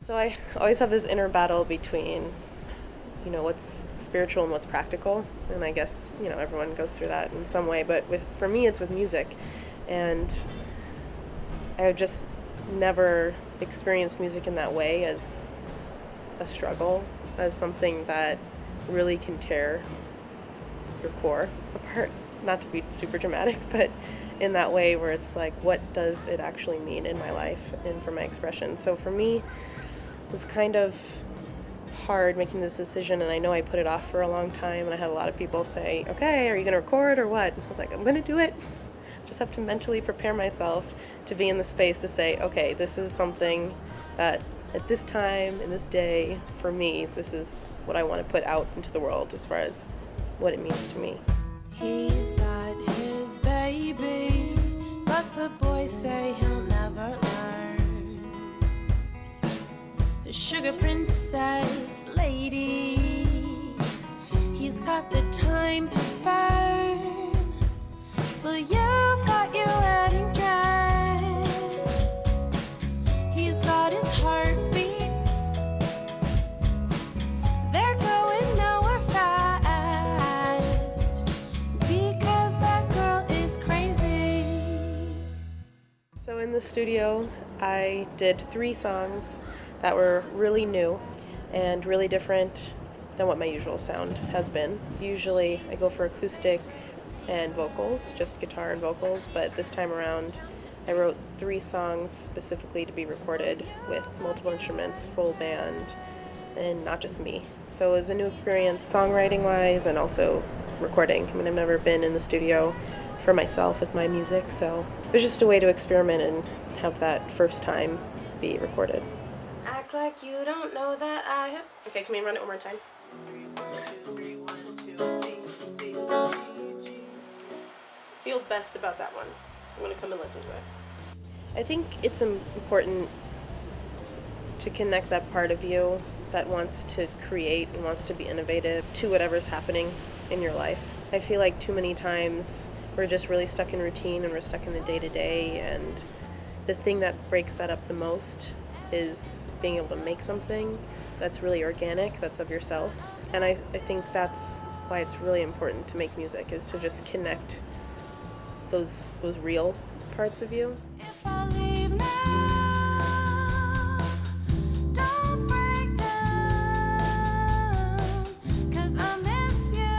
So I always have this inner battle between, what's spiritual and what's practical. And I guess, everyone goes through that in some way. But for me, it's with music. And I've just never experienced music in that way as a struggle, as something that really can tear your core apart. Not to be super dramatic, but in that way where it's like, what does it actually mean in my life and for my expression? So for me, it was kind of hard making this decision, and I know I put it off for a long time, and I had a lot of people say, okay, are you going to record or what? I was like, I'm going to do it. Just have to mentally prepare myself to be in the space to say, okay, this is something that at this time, in this day, for me, this is what I want to put out into the world as far as what it means to me. He's got his baby, but the boys say he'll never learn. The sugar princess lady, he's got the time to burn. Well, you've got your wedding dress, he's got his heartbeat. They're going nowhere fast because that girl is crazy. So in the studio, I did 3 songs that were really new and really different than what my usual sound has been. Usually I go for acoustic and vocals, just guitar and vocals, but this time around I wrote 3 songs specifically to be recorded with multiple instruments, full band, and not just me. So it was a new experience songwriting-wise and also recording. I mean, I've never been in the studio for myself with my music, so it was just a way to experiment and have that first time be recorded. Act like you don't know that I have... Okay, can we run it one more time? 3, 1, 2, 3, 1, 2, C, C, G, G. Feel best about that one. I'm going to come and listen to it. I think it's important to connect that part of you that wants to create and wants to be innovative to whatever's happening in your life. I feel like too many times we're just really stuck in routine and we're stuck in the day-to-day, and the thing that breaks that up the most is being able to make something that's really organic, that's of yourself. And I think that's why it's really important to make music, is to just connect those real parts of you. If I leave now, don't break down, 'cause I miss you.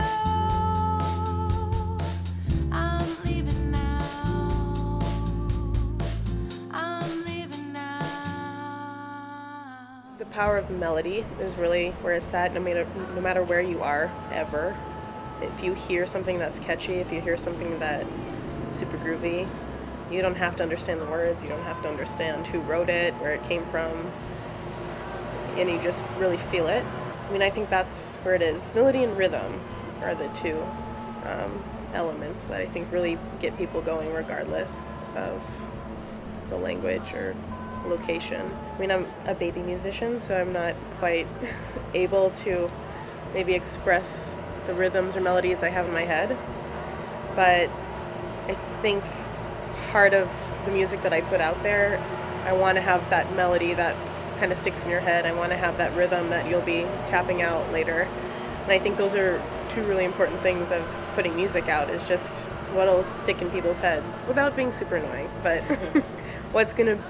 I'm leaving now. I'm leaving now. The power of melody is really where it's at, no matter where you are, ever. If you hear something that's catchy, if you hear something that is super groovy, you don't have to understand the words, you don't have to understand who wrote it, where it came from, and you just really feel it. I mean, I think that's where it is. Melody and rhythm are the 2 elements that I think really get people going regardless of the language or location. I mean, I'm a baby musician, so I'm not quite able to maybe express the rhythms or melodies I have in my head, but I think part of the music that I put out there, I want to have that melody that kind of sticks in your head. I want to have that rhythm that you'll be tapping out later. And I think those are 2 really important things of putting music out, is just what'll stick in people's heads without being super annoying, but what's going to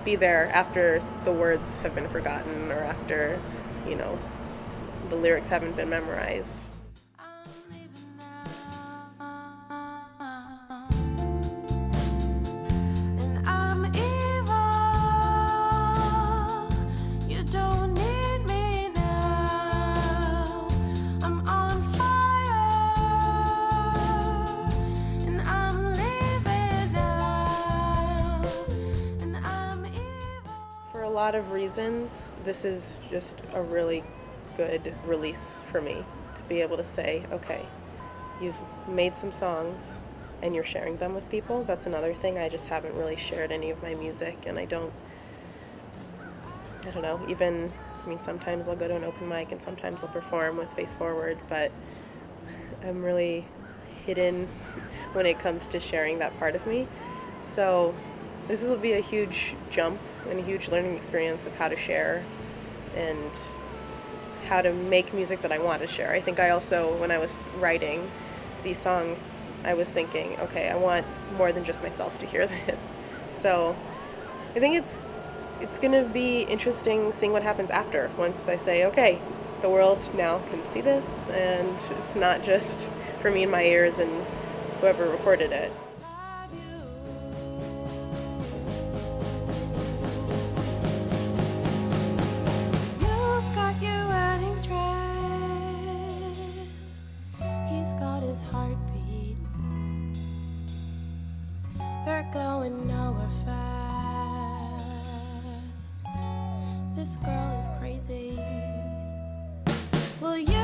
be there after the words have been forgotten or after, the lyrics haven't been memorized. For a lot of reasons, this is just a really good release for me to be able to say, okay, you've made some songs and you're sharing them with people. That's another thing. I just haven't really shared any of my music, and I don't know, sometimes I'll go to an open mic and sometimes I'll perform with FaceForward, but I'm really hidden when it comes to sharing that part of me. So This will be a huge jump and a huge learning experience of how to share and how to make music that I want to share. I think I also, when I was writing these songs, I was thinking, okay, I want more than just myself to hear this. So I think it's going to be interesting seeing what happens after, once I say, okay, the world now can see this, and it's not just for me and my ears and whoever recorded it. You've got your wedding dress. He's got his heartbeat. They're going nowhere fast. This girl is crazy. Will you